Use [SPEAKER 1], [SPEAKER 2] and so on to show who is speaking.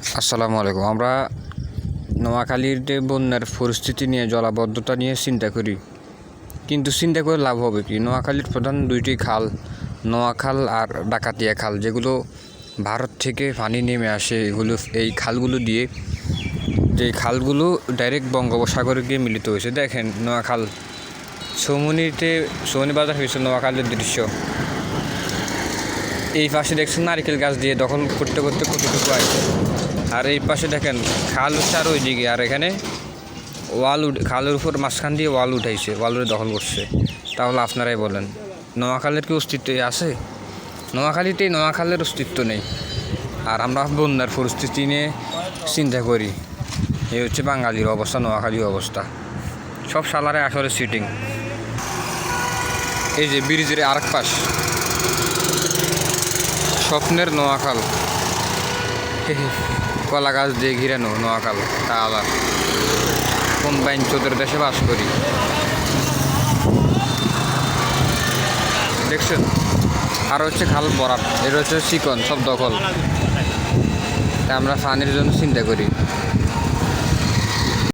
[SPEAKER 1] আসসালামু আলাইকুম। আমরা নোয়াখালীর যে বন্যার পরিস্থিতি নিয়ে জলাবদ্ধতা নিয়ে চিন্তা করি, কিন্তু চিন্তা করে লাভ হবে কি? নোয়াখালীর প্রধান দুইটি খাল, নোয়াখাল আর ডাকাতিয়া খাল, যেগুলো ভারত থেকে পানি নেমে আসে, এই খালগুলো দিয়ে, যে খালগুলো ডাইরেক্ট বঙ্গোপসাগরে গিয়ে মিলিত হয়েছে। দেখেন নোয়াখাল সৌমনি বাজার হয়েছে নোয়াখালীর দৃশ্য। এই পাশে দেখছেন নারিকেল গাছ দিয়ে দখল করতে করতে কতটুকু আছে, আর এই পাশে দেখেন খাল হচ্ছে আর ওই দিকে, আর এখানে খালের উপর মাঝখান দিয়ে ওয়াল উঠাইছে, ওয়ালের দখল করছে। তাহলে আপনারাই বলেন, নোয়াখালীর কি অস্তিত্ব আছে? নোয়াখালীর অস্তিত্ব নেই। আর আমরা বন্যার পরিস্থিতি নিয়ে চিন্তা করি, এই হচ্ছে বাঙালির অবস্থা, নোয়াখালীর অবস্থা। সব সালারে আসলে সিটিং। এই যে ব্রিজের আরেক পাশ স্বপ্নের নোয়াখাল, কলা গাছ দিয়ে ঘিরানো নোয়াখাল। তাহলে কোন বাইন চোদের দেশে বাস করি দেখছেন? আর হচ্ছে খাল বরাট, এটা হচ্ছে চিকন, সব দখল। আমরা পানির জন্য চিন্তা করি।